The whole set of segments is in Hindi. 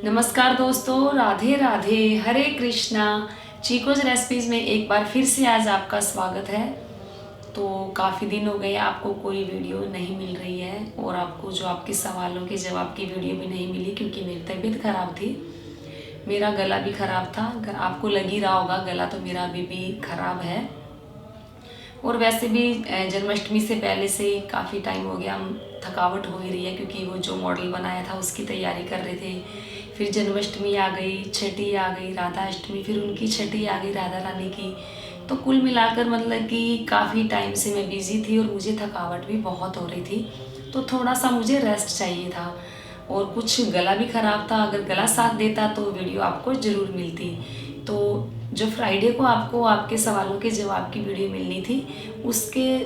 नमस्कार दोस्तों, राधे राधे, हरे कृष्णा। चीकोज रेसिपीज़ में एक बार फिर से आज आपका स्वागत है। तो काफ़ी दिन हो गए आपको कोई वीडियो नहीं मिल रही है और आपको जो आपके सवालों के जवाब की वीडियो भी नहीं मिली क्योंकि मेरी तबीयत ख़राब थी, मेरा गला भी ख़राब था। आपको लग ही रहा होगा गला तो मेरा अभी भी ख़राब है। और वैसे भी जन्माष्टमी से पहले से काफ़ी टाइम हो गया, हम थकावट हो ही रही है क्योंकि वो जो मॉडल बनाया था उसकी तैयारी कर रहे थे। फिर जन्माष्टमी आ गई, छठी आ गई, राधा अष्टमी, फिर उनकी छठी आ गई राधा रानी की। तो कुल मिलाकर मतलब कि काफ़ी टाइम से मैं बिज़ी थी और मुझे थकावट भी बहुत हो रही थी। तो थोड़ा सा मुझे रेस्ट चाहिए था और कुछ गला भी ख़राब था। अगर गला साथ देता तो वीडियो आपको ज़रूर मिलती। तो जो फ्राइडे को आपको आपके सवालों के जवाब की वीडियो मिलनी थी, उसके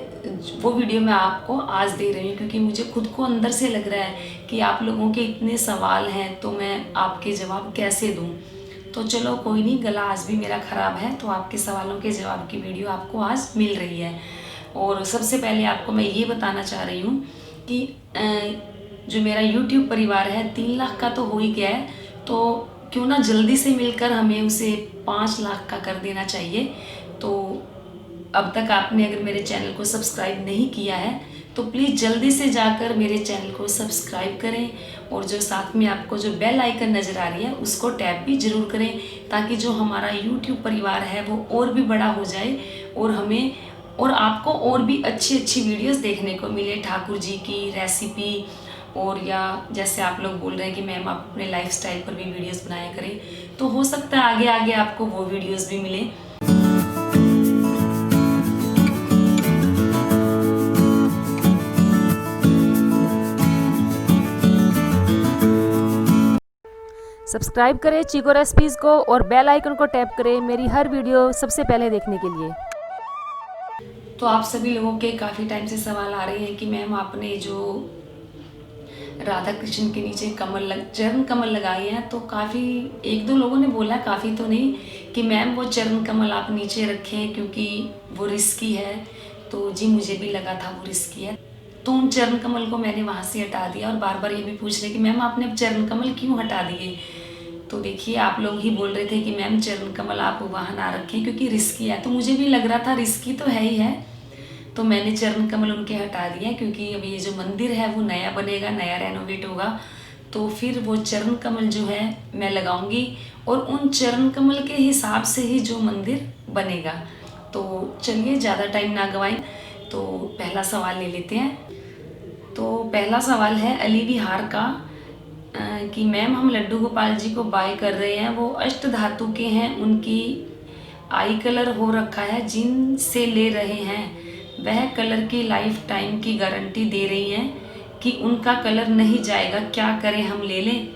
वो वीडियो मैं आपको आज दे रही हूँ क्योंकि मुझे खुद को अंदर से लग रहा है कि आप लोगों के इतने सवाल हैं तो मैं आपके जवाब कैसे दूँ। तो चलो कोई नहीं, गला आज भी मेरा ख़राब है तो आपके सवालों के जवाब की वीडियो आपको आज मिल रही है। और सबसे पहले आपको मैं ये बताना चाह रही हूँ कि जो मेरा YouTube परिवार है 3 लाख का तो हो ही गया है, तो क्यों ना जल्दी से मिलकर हमें उसे 5 लाख का कर देना चाहिए। तो अब तक आपने अगर मेरे चैनल को सब्सक्राइब नहीं किया है तो प्लीज़ जल्दी से जाकर मेरे चैनल को सब्सक्राइब करें और जो साथ में आपको जो बेल आइकन नज़र आ रही है उसको टैप भी ज़रूर करें ताकि जो हमारा YouTube परिवार है वो और भी बड़ा हो जाए और हमें और आपको और भी अच्छी अच्छी वीडियोस देखने को मिले, ठाकुर जी की रेसिपी। और या जैसे आप लोग बोल रहे हैं कि मैम आप अपने लाइफस्टाइल पर भी वीडियोस बनाया करें, तो हो सकता है आगे आगे आपको वो वीडियोस भी मिले। सब्सक्राइब करें चीको रेसिपीज़ को और बेल आइकन को टैप करें मेरी हर वीडियो सबसे पहले देखने के लिए। तो आप सभी लोगों के काफ़ी टाइम से सवाल आ रहे हैं कि मैम आपने जो राधा कृष्ण के नीचे चरण कमल लगाए हैं, तो काफ़ी एक दो लोगों ने बोला, काफ़ी तो नहीं, कि मैम वो चरण कमल आप नीचे रखें क्योंकि वो रिस्की है। तो जी मुझे भी लगा था वो रिस्की है, तो उन चरण कमल को मैंने वहाँ से हटा दिया। और बार बार ये भी पूछ रहे कि मैम आपने अब चरण कमल क्यों हटा दिए। तो देखिए आप लोग ही बोल रहे थे कि मैम चरण कमल आप वहाँ ना रखें क्योंकि रिस्की है, तो मुझे भी लग रहा था रिस्की तो है ही है, तो मैंने चरण कमल उनके हटा दिए क्योंकि अब ये जो मंदिर है वो नया बनेगा, नया रेनोवेट होगा, तो फिर वो चरण कमल जो है मैं लगाऊंगी और उन चरण कमल के हिसाब से ही जो मंदिर बनेगा। तो चलिए ज़्यादा टाइम ना गवाएं, तो पहला सवाल ले लेते हैं। तो पहला सवाल है अली विहार का कि मैम हम लड्डू गोपाल जी को बाय कर रहे हैं, वो अष्ट धातु के हैं, उनकी आई कलर हो रखा है, जिनसे ले रहे हैं वह कलर की लाइफ टाइम की गारंटी दे रही हैं कि उनका कलर नहीं जाएगा, क्या करें, हम ले लें।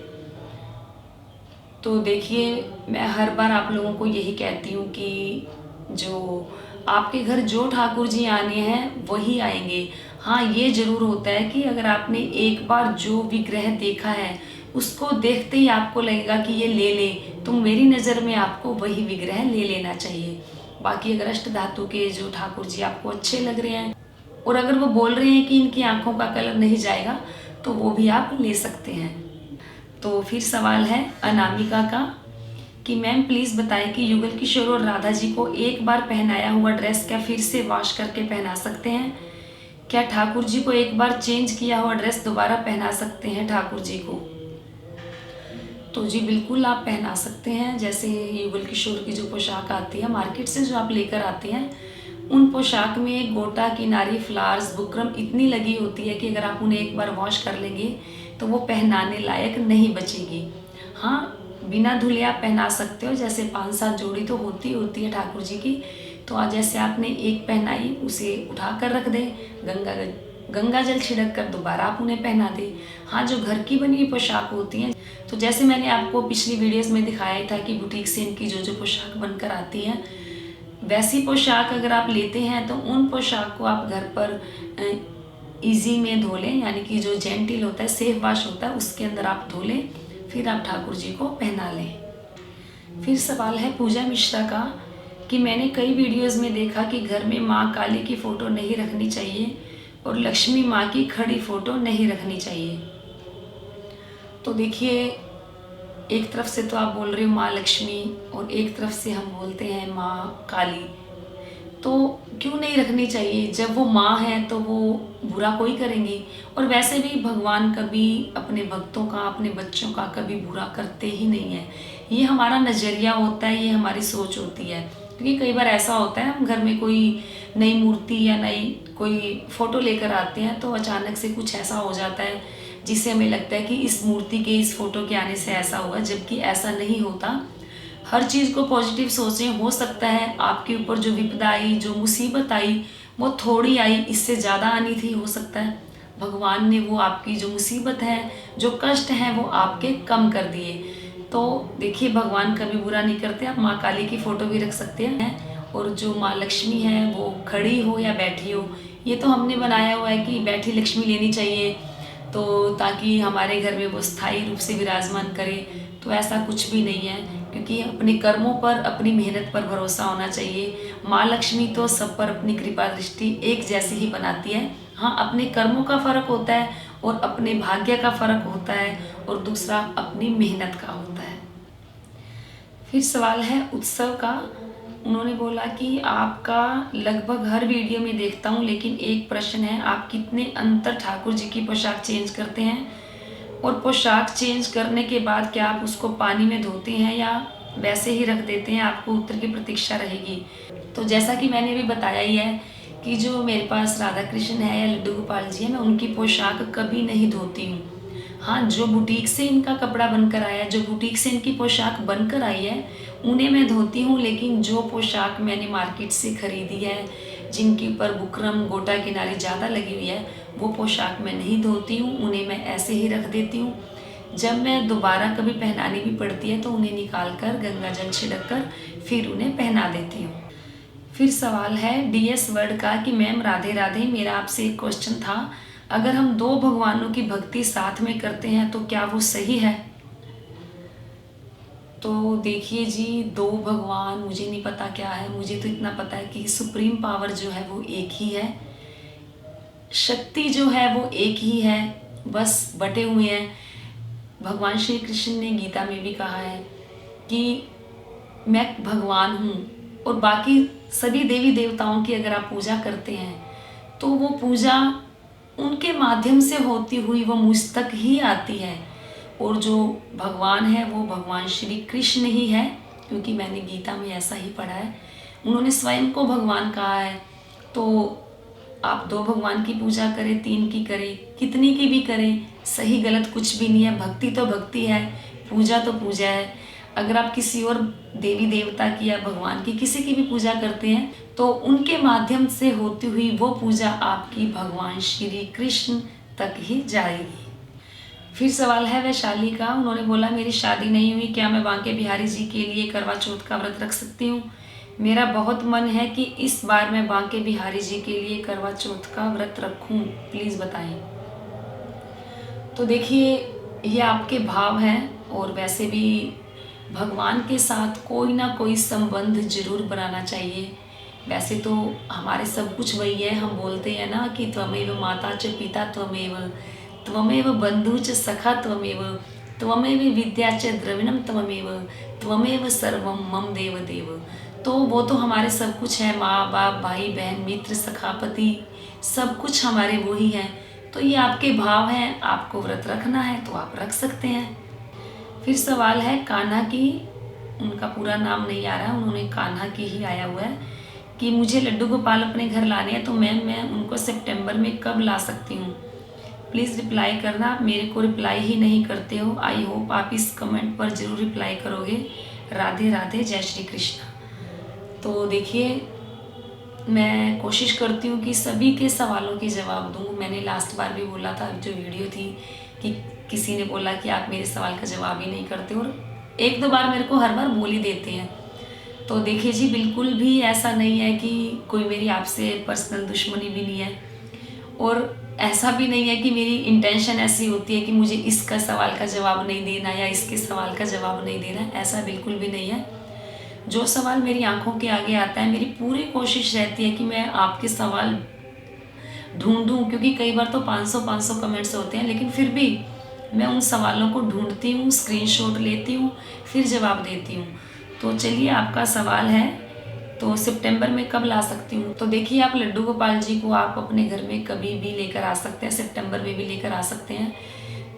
तो देखिए मैं हर बार आप लोगों को यही कहती हूँ कि जो आपके घर जो ठाकुर जी आने हैं वही आएंगे। हाँ ये ज़रूर होता है कि अगर आपने एक बार जो विग्रह देखा है उसको देखते ही आपको लगेगा कि ये ले ले, तो मेरी नज़र में आपको वही विग्रह ले लेना चाहिए। बाकी अगर अष्ट धातु के जो ठाकुर जी आपको अच्छे लग रहे हैं और अगर वो बोल रहे हैं कि इनकी आंखों का कलर नहीं जाएगा तो वो भी आप ले सकते हैं। तो फिर सवाल है अनामिका का कि मैम प्लीज़ बताएं कि युगल किशोर और राधा जी को एक बार पहनाया हुआ ड्रेस क्या फिर से वॉश करके पहना सकते हैं? क्या ठाकुर जी को एक बार चेंज किया हुआ ड्रेस दोबारा पहना सकते हैं ठाकुर जी को? तो जी बिल्कुल आप पहना सकते हैं। जैसे युगल किशोर की जो पोशाक आती है मार्केट से जो आप लेकर आते हैं, उन पोशाक में गोटा किनारी फ्लावर्स बुकरम इतनी लगी होती है कि अगर आप उन्हें एक बार वॉश कर लेंगे तो वो पहनाने लायक नहीं बचेगी। हाँ बिना धुले आप पहना सकते हो, जैसे 5-7 जोड़ी तो होती है ठाकुर जी की, तो आज जैसे आपने एक पहनाई उसे उठा कर रख दें, गंगा जल छिड़क कर दोबारा आप उन्हें पहना दें। हाँ जो घर की बनी हुई पोशाक होती हैं, तो जैसे मैंने आपको पिछली वीडियोस में दिखाया था कि बुटीक से इनकी जो जो पोशाक बनकर आती हैं, वैसी पोशाक अगर आप लेते हैं तो उन पोशाक को आप घर पर इजी में धो लें, यानी कि जो जेंटिल होता है, सेफ वॉश होता है, उसके अंदर आप धो लें, फिर आप ठाकुर जी को पहना लें। फिर सवाल है पूजा मिश्रा का कि मैंने कई वीडियोस में देखा कि घर में माँ काली की फ़ोटो नहीं रखनी चाहिए और लक्ष्मी माँ की खड़ी फ़ोटो नहीं रखनी चाहिए। तो देखिए एक तरफ से तो आप बोल रहे हो माँ लक्ष्मी और एक तरफ से हम बोलते हैं माँ काली, तो क्यों नहीं रखनी चाहिए? जब वो माँ है तो वो बुरा कोई करेंगी। और वैसे भी भगवान कभी अपने भक्तों का, अपने बच्चों का कभी बुरा करते ही नहीं है। ये हमारा नज़रिया होता है, ये हमारी सोच होती है। क्योंकि कई बार ऐसा होता है, हम घर में कोई नई मूर्ति या नई कोई फ़ोटो लेकर आते हैं तो अचानक से कुछ ऐसा हो जाता है जिससे हमें लगता है कि इस मूर्ति के, इस फ़ोटो के आने से ऐसा हुआ, जबकि ऐसा नहीं होता। हर चीज़ को पॉजिटिव सोचें। हो सकता है आपके ऊपर जो विपदा आई, जो मुसीबत आई, वो थोड़ी आई, इससे ज़्यादा आनी थी। हो सकता है भगवान ने वो आपकी जो मुसीबत है, जो कष्ट हैं, वो आपके कम कर दिए। तो देखिए, भगवान कभी बुरा नहीं करते। आप माँ काली की फ़ोटो भी रख सकते हैं। और जो माँ लक्ष्मी है वो खड़ी हो या बैठी हो, ये तो हमने बनाया हुआ है कि बैठी लक्ष्मी लेनी चाहिए, तो ताकि हमारे घर में वो स्थायी रूप से विराजमान करे। तो ऐसा कुछ भी नहीं है, क्योंकि अपने कर्मों पर, अपनी मेहनत पर भरोसा होना चाहिए। माँ लक्ष्मी तो सब पर अपनी कृपा दृष्टि एक जैसी ही बनाती है। हाँ, अपने कर्मों का फ़र्क होता है और अपने भाग्य का फ़र्क होता है, और दूसरा अपनी मेहनत का होता है। फिर सवाल है उत्सव का। उन्होंने बोला कि आपका लगभग हर वीडियो में देखता हूँ, लेकिन एक प्रश्न है, आप कितने अंतर ठाकुर जी की पोशाक चेंज करते हैं? और पोशाक चेंज करने के बाद क्या आप उसको पानी में धोते हैं या वैसे ही रख देते हैं? आपको उत्तर की प्रतीक्षा रहेगी। तो जैसा कि मैंने भी बताया ही है कि जो मेरे पास राधा कृष्ण है या लड्डू गोपाल जी है, मैं उनकी पोशाक कभी नहीं धोती हूँ। हाँ, जो बुटीक से इनका कपड़ा बनकर आया है, जो बुटीक से इनकी पोशाक बनकर आई है, उन्हें मैं धोती हूँ। लेकिन जो पोशाक मैंने मार्केट से खरीदी है, जिनके ऊपर बुकरम, गोटा किनारी ज़्यादा लगी हुई है, वो पोशाक मैं नहीं धोती हूँ, उन्हें मैं ऐसे ही रख देती हूँ। जब मैं दोबारा कभी पहनानी भी पड़ती है तो उन्हें निकाल कर गंगा जल छिड़क कर फिर उन्हें पहना देती हूँ। फिर सवाल है DS वर्ड का कि मैम राधे राधे, मेरा आपसे एक क्वेश्चन था, अगर हम दो भगवानों की भक्ति साथ में करते हैं तो क्या वो सही है? तो देखिए जी, दो भगवान मुझे नहीं पता क्या है, मुझे तो इतना पता है कि सुप्रीम पावर जो है वो एक ही है, शक्ति जो है वो एक ही है, बस बटे हुए हैं। भगवान श्री कृष्ण ने गीता में भी कहा है कि मैं भगवान हूँ, और बाकी सभी देवी देवताओं की अगर आप पूजा करते हैं तो वो पूजा उनके माध्यम से होती हुई वो मुझ तक ही आती है। और जो भगवान है वो भगवान श्री कृष्ण ही है, क्योंकि मैंने गीता में ऐसा ही पढ़ा है, उन्होंने स्वयं को भगवान कहा है। तो आप दो भगवान की पूजा करें, तीन की करें, कितनी की भी करें, सही गलत कुछ भी नहीं है। भक्ति तो भक्ति है, पूजा तो पूजा है। अगर आप किसी और देवी देवता की या भगवान की किसी की भी पूजा करते हैं तो उनके माध्यम से होती हुई वो पूजा आपकी भगवान श्री कृष्ण तक ही जाएगी। फिर सवाल है वैशाली का। उन्होंने बोला मेरी शादी नहीं हुई, क्या मैं बांके बिहारी जी के लिए करवा चौथ का व्रत रख सकती हूँ? मेरा बहुत मन है कि इस बार मैं बांके बिहारी जी के लिए करवा चौथ का व्रत रखूँ, प्लीज़ बताएं। तो देखिए, ये आपके भाव हैं, और वैसे भी भगवान के साथ कोई ना कोई संबंध जरूर बनाना चाहिए। वैसे तो हमारे सब कुछ वही है, हम बोलते हैं ना कि त्वमेव माता च पिता त्वमेव, त्वमेव बंधु च सखा त्वमेव, त्वमेव विद्या च द्रविणम त्वमेव, त्वमेव सर्वम मम देव देव। तो वो तो हमारे सब कुछ है, माँ बाप, भाई बहन, मित्र, सखापति, सब कुछ हमारे वो ही हैं। तो ये आपके भाव हैं, आपको व्रत रखना है तो आप रख सकते हैं। फिर सवाल है कान्हा की, उनका पूरा नाम नहीं आ रहा, उन्होंने कान्हा की ही आया हुआ है कि मुझे लड्डू गोपाल अपने घर लाने हैं, तो मैम मैं उनको सितंबर में कब ला सकती हूँ? प्लीज़ रिप्लाई करना। आप मेरे को रिप्लाई ही नहीं करते हो। आई होप आप इस कमेंट पर ज़रूर रिप्लाई करोगे। राधे राधे, जय श्री कृष्ण। तो देखिए, मैं कोशिश करती हूँ कि सभी के सवालों के जवाब दूँ। मैंने लास्ट बार भी बोला था, जो वीडियो थी, कि किसी ने बोला कि आप मेरे सवाल का जवाब ही नहीं करते, और एक दो बार मेरे को हर बार बोल ही देते हैं। तो देखिए जी, बिल्कुल भी ऐसा नहीं है कि कोई मेरी आपसे पर्सनल दुश्मनी भी नहीं है, और ऐसा भी नहीं है कि मेरी इंटेंशन ऐसी होती है कि मुझे इसका सवाल का जवाब नहीं देना या इसके सवाल का जवाब नहीं देना, ऐसा बिल्कुल भी नहीं है। जो सवाल मेरी आंखों के आगे आता है, मेरी पूरी कोशिश रहती है कि मैं आपके सवाल ढूंढूं, क्योंकि कई बार तो 500 कमेंट्स होते हैं, लेकिन फिर भी मैं उन सवालों को ढूंढती हूँ, स्क्रीनशॉट लेती हूँ, फिर जवाब देती हूँ। तो चलिए, आपका सवाल है तो सितंबर में कब ला सकती हूँ। तो देखिए, आप लड्डू गोपाल जी को आप अपने घर में कभी भी लेकर आ सकते हैं, सितंबर में भी लेकर आ सकते हैं।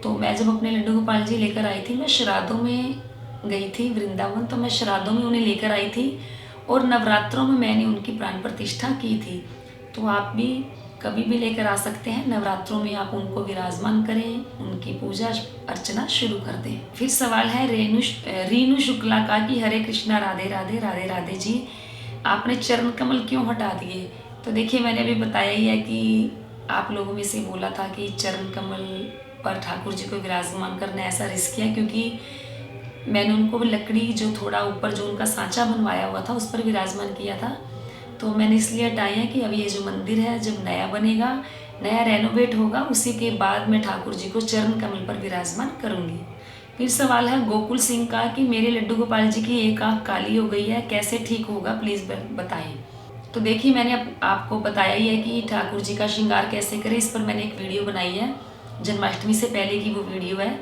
तो मैं जब अपने लड्डू गोपाल जी लेकर आई थी, मैं श्राद्धों में गई थी वृंदावन, तो मैं श्राद्धों में उन्हें लेकर आई थी और नवरात्रों में मैंने उनकी प्राण प्रतिष्ठा की थी। तो आप भी कभी भी लेकर आ सकते हैं, नवरात्रों में आप उनको विराजमान करें, उनकी पूजा अर्चना शुरू कर दें। फिर सवाल है रीनू शुक्ला का कि हरे कृष्णा, राधे राधे, राधे राधे जी, आपने चरण कमल क्यों हटा दिए। तो देखिए, मैंने अभी बताया ही है कि आप लोगों में से बोला था कि चरण कमल पर ठाकुर जी को विराजमान करना ऐसा रिस्की है, क्योंकि मैंने उनको लकड़ी जो थोड़ा ऊपर जो उनका सांचा बनवाया हुआ था उस पर विराजमान किया था। तो मैंने इसलिए हटाए हैं कि अब ये जो मंदिर है जब नया बनेगा, नया रेनोवेट होगा, उसी के बाद मैं ठाकुर जी को चरण कमल पर विराजमान करूँगी। फिर सवाल है गोकुल सिंह का कि मेरे लड्डू गोपाल जी की एक आँख काली हो गई है, कैसे ठीक होगा, प्लीज़ बताएं। तो देखिए, मैंने आपको बताया ही है कि ठाकुर जी का श्रृंगार कैसे करें, इस पर मैंने एक वीडियो बनाई है, जन्माष्टमी से पहले की वो वीडियो है।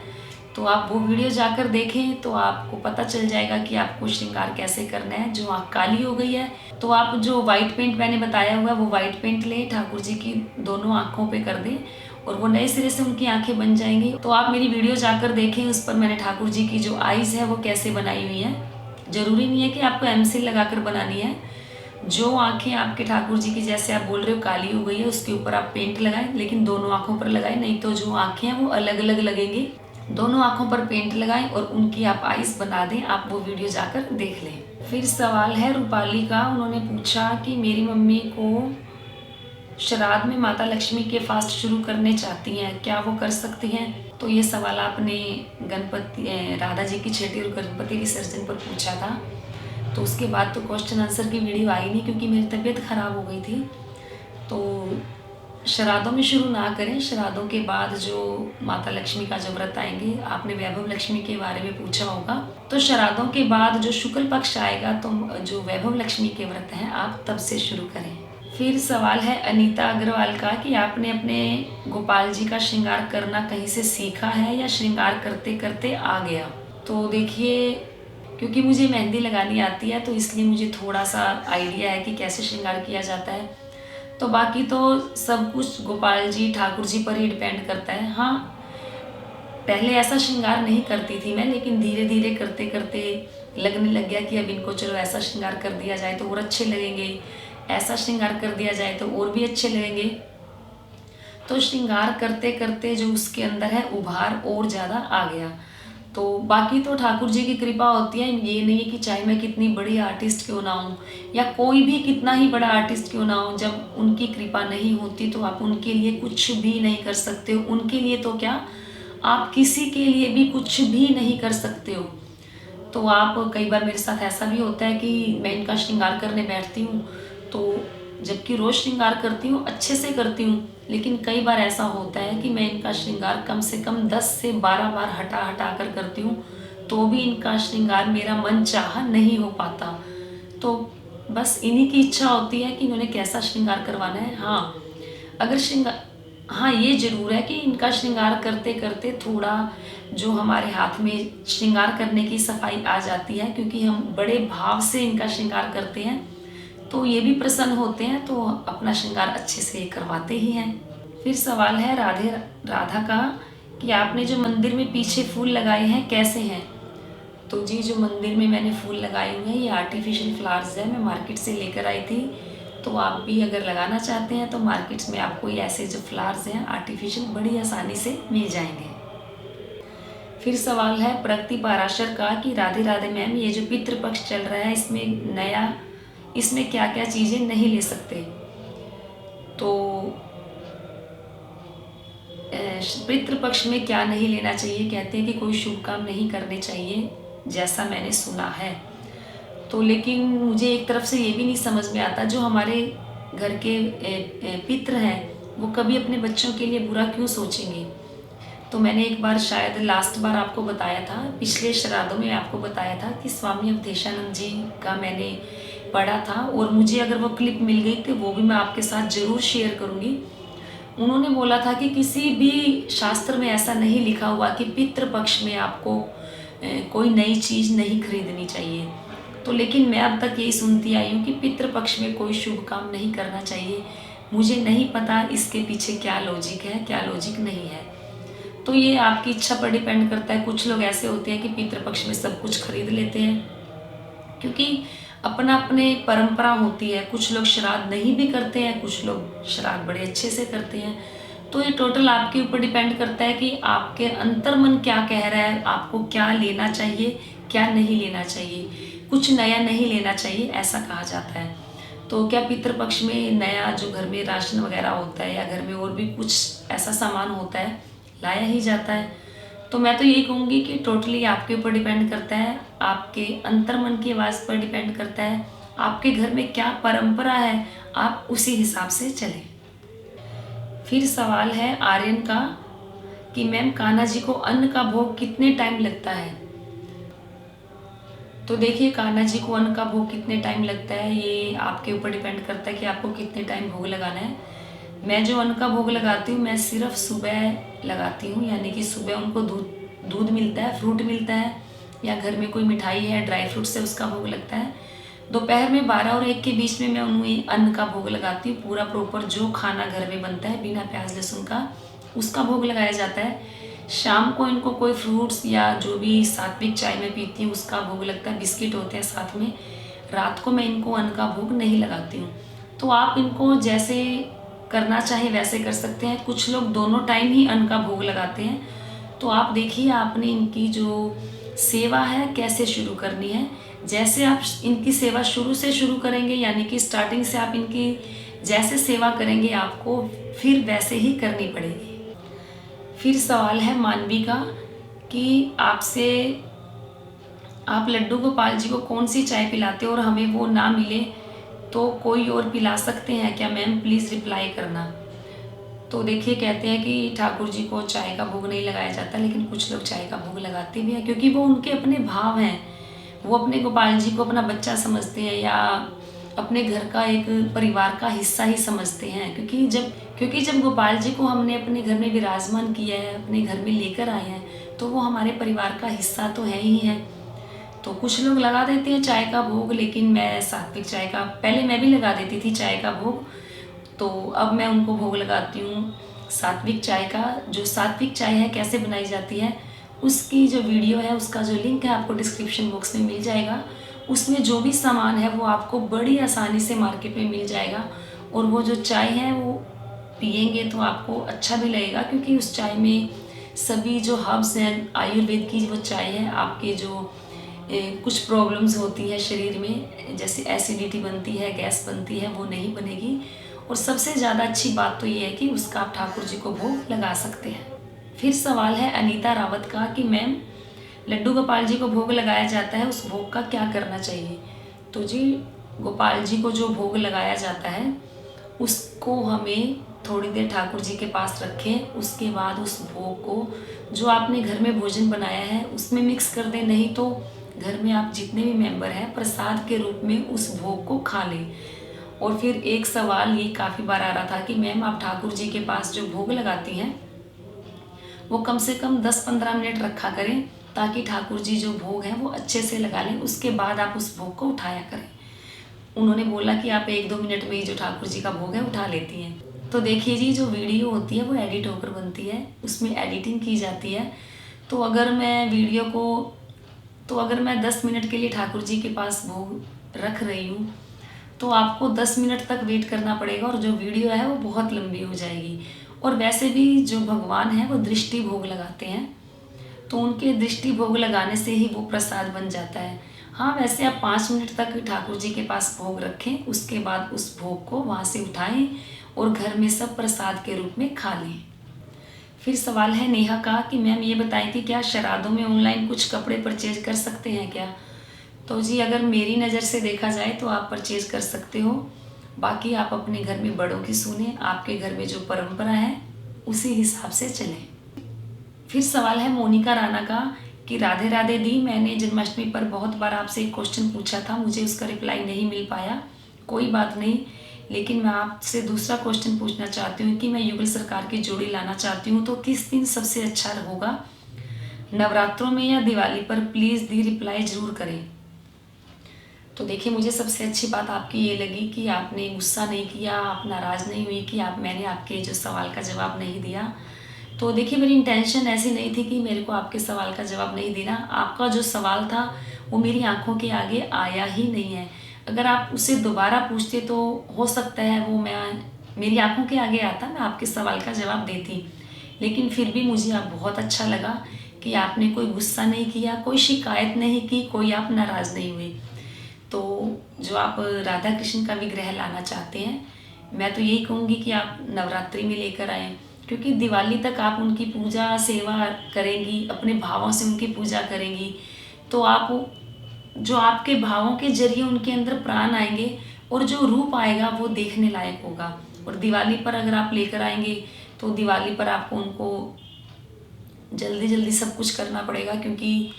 तो आप वो वीडियो जाकर देखें तो आपको पता चल जाएगा कि आपको श्रृंगार कैसे करना है। जो आँख काली हो गई है तो आप जो वाइट पेंट मैंने बताया हुआ है वो वाइट पेंट लें, ठाकुर जी की दोनों आँखों पे कर दें और वो नए सिरे से उनकी आंखें बन जाएंगी। तो आप मेरी वीडियो जाकर देखें, उस पर मैंने ठाकुर जी की जो आईज़ है वो कैसे बनाई हुई है। ज़रूरी नहीं है कि आपको एमसील लगाकर बनानी है। जो आंखें आपके ठाकुर जी की, जैसे आप बोल रहे हो काली हो गई है, उसके ऊपर आप पेंट लगाएं, लेकिन दोनों आंखों पर लगाएं, नहीं तो जो आंखें हैं वो अलग अलग लगेंगी। दोनों आंखों पर पेंट लगाएं और उनकी आप आईज बना दें। आप वो वीडियो जाकर देख लें। फिर सवाल है रूपाली का, उन्होंने पूछा कि मेरी मम्मी को श्राद्ध में माता लक्ष्मी के फास्ट शुरू करने चाहती हैं, क्या वो कर सकती हैं। तो ये सवाल आपने गणपति राधा जी की छठी और गणपति विसर्जन पर पूछा था। तो उसके बाद तो क्वेश्चन आंसर की वीडियो आई नहीं, क्योंकि मेरी तबीयत ख़राब हो गई थी। तो श्राद्धों में शुरू ना करें, श्राद्धों के बाद जो माता लक्ष्मी का जो व्रत आएंगे, आपने वैभव लक्ष्मी के बारे में पूछा होगा, तो श्राद्धों के बाद जो शुक्ल पक्ष आएगा तो जो वैभव लक्ष्मी के व्रत हैं आप तब से शुरू करें। फिर सवाल है अनीता अग्रवाल का कि आपने अपने गोपाल जी का श्रृंगार करना कहीं से सीखा है या श्रृंगार करते करते आ गया। तो देखिए, क्योंकि मुझे मेहंदी लगानी आती है तो इसलिए मुझे थोड़ा सा आइडिया है कि कैसे श्रृंगार किया जाता है। तो बाकी तो सब कुछ गोपाल जी ठाकुर जी पर ही डिपेंड करता है। हाँ, पहले ऐसा श्रृंगार नहीं करती थी मैं, लेकिन धीरे धीरे करते करते लगने लग गया कि अब इनको चलो ऐसा श्रृंगार कर दिया जाए तो और अच्छे लगेंगे, ऐसा श्रृंगार कर दिया जाए तो और भी अच्छे लगेंगे। तो श्रृंगार करते करते जो उसके अंदर है उभार और ज़्यादा आ गया। तो बाकी तो ठाकुर जी की कृपा होती है। ये नहीं है कि चाहे मैं कितनी बड़ी आर्टिस्ट क्यों ना हूँ या कोई भी कितना ही बड़ा आर्टिस्ट क्यों ना हो, जब उनकी कृपा नहीं होती तो आप उनके लिए कुछ भी नहीं कर सकते हो। उनके लिए तो क्या, आप किसी के लिए भी कुछ भी नहीं कर सकते हो। तो आप, कई बार मेरे साथ ऐसा भी होता है कि मैं इनका श्रृंगार करने बैठती हूँ, तो जबकि रोज़ श्रृंगार करती हूँ, अच्छे से करती हूँ, लेकिन कई बार ऐसा होता है कि मैं इनका श्रृंगार कम से कम 10 से 12 बार हटा हटा कर करती हूँ, तो भी इनका श्रृंगार मेरा मन चाहा नहीं हो पाता। तो बस इन्हीं की इच्छा होती है कि इन्होंने कैसा श्रृंगार करवाना है। हाँ, अगर हाँ, ये ज़रूर है कि इनका श्रृंगार करते करते थोड़ा जो हमारे हाथ में श्रृंगार करने की सफाई आ जाती है, क्योंकि हम बड़े भाव से इनका श्रृंगार करते हैं, तो ये भी प्रसन्न होते हैं, तो अपना श्रृंगार अच्छे से करवाते ही हैं। फिर सवाल है राधा का कि आपने जो मंदिर में पीछे फूल लगाए हैं कैसे हैं। तो जी, जो मंदिर में मैंने फूल लगाए हुए हैं ये आर्टिफिशियल फ्लावर्स है, मैं मार्केट से लेकर आई थी। तो आप भी अगर लगाना चाहते हैं तो मार्केट्स में आपको ये ऐसे जो फ्लावर्स हैं आर्टिफिशियल बड़ी आसानी से मिल जाएंगे। फिर सवाल है प्रगति पाराशर का कि राधे राधे मैम, ये जो पितृपक्ष चल रहा है इसमें क्या क्या चीज़ें नहीं ले सकते। तो पितृपक्ष में क्या नहीं लेना चाहिए, कहते हैं कि कोई शुभ काम नहीं करने चाहिए, जैसा मैंने सुना है। तो लेकिन मुझे एक तरफ से ये भी नहीं समझ में आता, जो हमारे घर के पितृ हैं वो कभी अपने बच्चों के लिए बुरा क्यों सोचेंगे। तो मैंने एक बार, शायद लास्ट बार आपको बताया था, पिछले श्राद्धों में आपको बताया था कि स्वामी अवधेशानंद जी का मैंने पढ़ा था, और मुझे अगर वो क्लिप मिल गई तो वो भी मैं आपके साथ ज़रूर शेयर करूँगी। उन्होंने बोला था कि किसी भी शास्त्र में ऐसा नहीं लिखा हुआ कि पितृपक्ष में आपको कोई नई चीज़ नहीं खरीदनी चाहिए। तो लेकिन मैं अब तक यही सुनती आई हूँ कि पितृपक्ष में कोई शुभ काम नहीं करना चाहिए। मुझे नहीं पता इसके पीछे क्या लॉजिक है, क्या लॉजिक नहीं है। तो ये आपकी इच्छा पर डिपेंड करता है। कुछ लोग ऐसे होते हैं कि पितृपक्ष में सब कुछ खरीद लेते हैं, क्योंकि अपना अपने परंपरा होती है। कुछ लोग श्राद्ध नहीं भी करते हैं, कुछ लोग श्राद्ध बड़े अच्छे से करते हैं। तो ये टोटल आपके ऊपर डिपेंड करता है कि आपके अंतर्मन क्या कह रहा है, आपको क्या लेना चाहिए, क्या नहीं लेना चाहिए। कुछ नया नहीं लेना चाहिए, ऐसा कहा जाता है। तो क्या पितृपक्ष में नया जो घर में राशन वगैरह होता है या घर में और भी कुछ ऐसा सामान होता है, लाया ही जाता है। तो मैं तो यही कहूँगी कि टोटली आपके ऊपर डिपेंड करता है, आपके अंतर्मन की आवाज़ पर डिपेंड करता है, आपके घर में क्या परंपरा है, आप उसी हिसाब से चलें। फिर सवाल है आर्यन का कि मैम कान्हा जी को अन्न का भोग कितने टाइम लगता है। तो देखिए, कान्हा जी को अन्न का भोग कितने टाइम लगता है ये आपके ऊपर डिपेंड करता है कि आपको कितने टाइम भोग लगाना है। मैं जो अन्न का भोग लगाती हूँ, मैं सिर्फ सुबह लगाती हूँ, यानी कि सुबह उनको दूध मिलता है, फ्रूट मिलता है, या घर में कोई मिठाई है ड्राई फ्रूट से उसका भोग लगता है। दोपहर में 12 और 1 के बीच में मैं उन्हें अन्न का भोग लगाती हूँ। पूरा प्रॉपर जो खाना घर में बनता है बिना प्याज लहसुन का, उसका भोग लगाया जाता है। शाम को इनको कोई फ्रूट्स या जो भी सात्विक चाय में पीती हूँ उसका भोग लगता है, बिस्किट होते हैं साथ में। रात को मैं इनको अन्न का भोग नहीं लगाती हूँ। तो आप इनको जैसे करना चाहे वैसे कर सकते हैं। कुछ लोग दोनों टाइम ही अन्न का भोग लगाते हैं। तो आप देखिए आपने इनकी जो सेवा है कैसे शुरू करनी है। जैसे आप इनकी सेवा शुरू से शुरू करेंगे, यानी कि स्टार्टिंग से आप इनकी जैसे सेवा करेंगे आपको फिर वैसे ही करनी पड़ेगी। फिर सवाल है मानवी का कि आपसे आप लड्डू गोपाल जी को कौन सी चाय पिलाते हो और हमें वो ना मिले तो कोई और पिला सकते हैं क्या मैम, प्लीज़ रिप्लाई करना। तो देखिए, कहते हैं कि ठाकुर जी को चाय का भोग नहीं लगाया जाता, लेकिन कुछ लोग चाय का भोग लगाते भी हैं, क्योंकि वो उनके अपने भाव हैं। वो अपने गोपाल जी को अपना बच्चा समझते हैं या अपने घर का एक परिवार का हिस्सा ही समझते हैं। क्योंकि जब गोपाल जी को हमने अपने घर में विराजमान किया है, अपने घर में लेकर आए हैं, तो वो हमारे परिवार का हिस्सा तो है ही है। तो कुछ लोग लगा देते हैं चाय का भोग, लेकिन मैं सात्विक चाय का, पहले मैं भी लगा देती थी चाय का भोग, तो अब मैं उनको भोग लगाती हूँ सात्विक चाय का। जो सात्विक चाय है कैसे बनाई जाती है उसकी जो वीडियो है, उसका जो लिंक है आपको डिस्क्रिप्शन बॉक्स में मिल जाएगा। उसमें जो भी सामान है वो आपको बड़ी आसानी से मार्केट में मिल जाएगा। और वो जो चाय है वो पिएंगे तो आपको अच्छा भी लगेगा, क्योंकि उस चाय में सभी जो हर्ब्स हैं, आयुर्वेद की वो चाय है, आपके जो कुछ प्रॉब्लम्स होती है शरीर में, जैसे एसिडिटी बनती है, गैस बनती है, वो नहीं बनेगी। और सबसे ज़्यादा अच्छी बात तो ये है कि उसका आप ठाकुर जी को भोग लगा सकते हैं। फिर सवाल है अनीता रावत का कि मैम लड्डू गोपाल जी को भोग लगाया जाता है, उस भोग का क्या करना चाहिए। तो जी, गोपाल जी को जो भोग लगाया जाता है उसको हमें थोड़ी देर ठाकुर जी के पास रखें। उसके बाद उस भोग को जो आपने घर में भोजन बनाया है उसमें मिक्स कर दें, नहीं तो घर में आप जितने भी मेंबर हैं प्रसाद के रूप में उस भोग को खा लें। और फिर एक सवाल ये काफ़ी बार आ रहा था कि मैम आप ठाकुर जी के पास जो भोग लगाती हैं वो कम से कम 10-15 मिनट रखा करें, ताकि ठाकुर जी जो भोग है वो अच्छे से लगा लें, उसके बाद आप उस भोग को उठाया करें। उन्होंने बोला कि आप 1-2 मिनट में ही जो ठाकुर जी का भोग है उठा लेती हैं। तो देखिए जी, जो वीडियो होती है वो एडिट होकर बनती है, उसमें एडिटिंग की जाती है। तो अगर मैं 10 मिनट के लिए ठाकुर जी के पास भोग रख रही हूँ तो आपको 10 मिनट तक वेट करना पड़ेगा, और जो वीडियो है वो बहुत लंबी हो जाएगी। और वैसे भी जो भगवान है वो दृष्टि भोग लगाते हैं, तो उनके दृष्टि भोग लगाने से ही वो प्रसाद बन जाता है। हाँ, वैसे आप 5 मिनट तक ठाकुर जी के पास भोग रखें, उसके बाद उस भोग को वहाँ से उठाएं और घर में सब प्रसाद के रूप में खा लें। फिर सवाल है नेहा का कि मैम ये बताएं कि क्या श्राद्धों में ऑनलाइन कुछ कपड़े परचेज कर सकते हैं क्या। तो जी, अगर मेरी नज़र से देखा जाए तो आप परचेज कर सकते हो, बाकी आप अपने घर में बड़ों की सुने, आपके घर में जो परंपरा है उसी हिसाब से चलें। फिर सवाल है मोनिका राणा का कि राधे राधे दी, मैंने जन्माष्टमी पर बहुत बार आपसे एक क्वेश्चन पूछा था, मुझे उसका रिप्लाई नहीं मिल पाया। कोई बात नहीं, लेकिन मैं आपसे दूसरा क्वेश्चन पूछना चाहती हूँ कि मैं युगल सरकार की जोड़ी लाना चाहती हूँ, तो किस दिन सबसे अच्छा होगा, नवरात्रों में या दिवाली पर? प्लीज़ दी रिप्लाई ज़रूर करें। तो देखिए, मुझे सबसे अच्छी बात आपकी ये लगी कि आपने गुस्सा नहीं किया, आप नाराज़ नहीं हुई कि मैंने आपके जो सवाल का जवाब नहीं दिया। तो देखिए, मेरी इंटेंशन ऐसी नहीं थी कि मेरे को आपके सवाल का जवाब नहीं देना। आपका जो सवाल था वो मेरी आँखों के आगे आया ही नहीं है। अगर आप उसे दोबारा पूछते तो हो सकता है वो मेरी आँखों के आगे आता, मैं आपके सवाल का जवाब देती। लेकिन फिर भी मुझे अब बहुत अच्छा लगा कि आपने कोई गुस्सा नहीं किया, कोई शिकायत नहीं की, कोई आप नाराज़ नहीं हुए। तो जो आप राधा कृष्ण का विग्रह लाना चाहते हैं, मैं तो यही कहूँगी कि आप नवरात्रि में लेकर आएँ, क्योंकि दिवाली तक आप उनकी पूजा सेवा करेंगी, अपने भावों से उनकी पूजा करेंगी, तो आप जो आपके भावों के जरिए उनके अंदर प्राण आएंगे और जो रूप आएगा वो देखने लायक होगा। और दिवाली पर अगर आप लेकर आएंगे तो दिवाली पर आपको उनको जल्दी जल्दी सब कुछ करना पड़ेगा, क्योंकि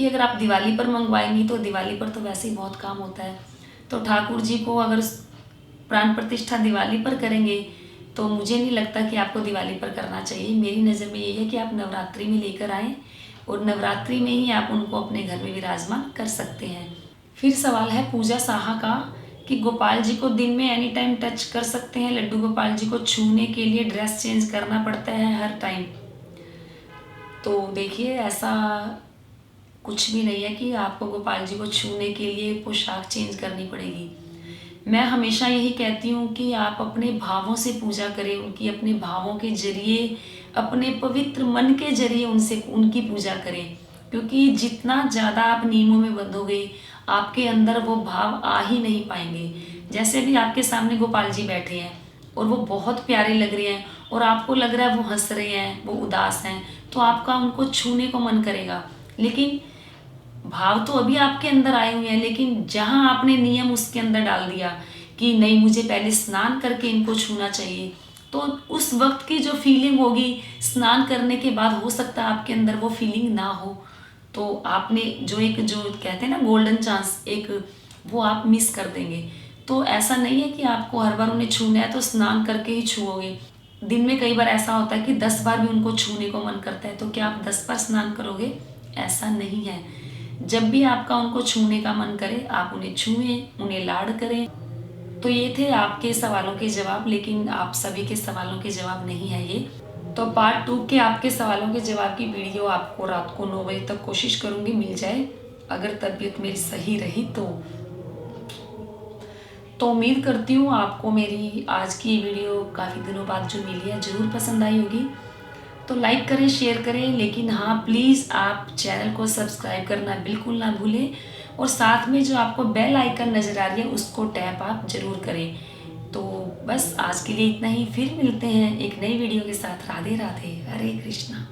अगर आप दिवाली पर मंगवाएंगी तो दिवाली पर तो वैसे ही बहुत काम होता है। तो ठाकुर जी को अगर प्राण प्रतिष्ठा दिवाली पर करेंगे तो मुझे नहीं लगता कि आपको दिवाली पर करना चाहिए। मेरी नज़र में यही है कि आप नवरात्रि में लेकर आएँ और नवरात्रि में ही आप उनको अपने घर में विराजमान कर सकते हैं। फिर सवाल है पूजा साहा का कि गोपाल जी को दिन में एनी टाइम टच कर सकते हैं? लड्डू गोपाल जी को छूने के लिए ड्रेस चेंज करना पड़ता है हर टाइम? तो देखिए, ऐसा कुछ भी नहीं है कि आपको गोपाल जी को छूने के लिए पोशाक चेंज करनी पड़ेगी। मैं हमेशा यही कहती हूँ कि आप अपने भावों से पूजा करें, उनकी अपने भावों के जरिए, अपने पवित्र मन के जरिए उनसे उनकी पूजा करें, क्योंकि जितना ज़्यादा आप नियमों में बंधोगे आपके अंदर वो भाव आ ही नहीं पाएंगे। जैसे भी आपके सामने गोपाल जी बैठे हैं और वो बहुत प्यारे लग रहे हैं और आपको लग रहा है वो हंस रहे हैं, वो उदास हैं, तो आपका उनको छूने को मन करेगा। लेकिन भाव तो अभी आपके अंदर आए हुए हैं, लेकिन जहां आपने नियम उसके अंदर डाल दिया कि नहीं मुझे पहले स्नान करके इनको छूना चाहिए, तो उस वक्त की जो फीलिंग होगी स्नान करने के बाद हो सकता है आपके अंदर वो फीलिंग ना हो। तो आपने जो कहते हैं ना गोल्डन चांस, एक वो आप मिस कर देंगे। तो ऐसा नहीं है कि आपको हर बार उन्हें छूना है तो स्नान करके ही छूओगे। दिन में कई बार ऐसा होता है कि 10 बार भी उनको छूने को मन करता है, तो क्या आप 10 बार स्नान करोगे? ऐसा नहीं है। जब भी आपका उनको छूने का मन करे आप उन्हें छुएं, उन्हें लाड करें। तो ये थे आपके सवालों के जवाब, लेकिन आप सभी के सवालों के जवाब नहीं है ये। तो पार्ट 2 के आपके सवालों के जवाब की वीडियो आपको रात को 9 बजे तक कोशिश करूँगी मिल जाए, अगर तबीयत मेरी सही रही तो। उम्मीद करती हूँ आपको मेरी आज की वीडियो काफ़ी दिनों बाद जो मिली है ज़रूर पसंद आई होगी। तो लाइक करें, शेयर करें, लेकिन हाँ प्लीज़ आप चैनल को सब्सक्राइब करना बिल्कुल ना भूलें और साथ में जो आपको बेल आइकन नज़र आ रही है उसको टैप आप ज़रूर करें। तो बस आज के लिए इतना ही, फिर मिलते हैं एक नई वीडियो के साथ। राधे राधे, हरे कृष्णा।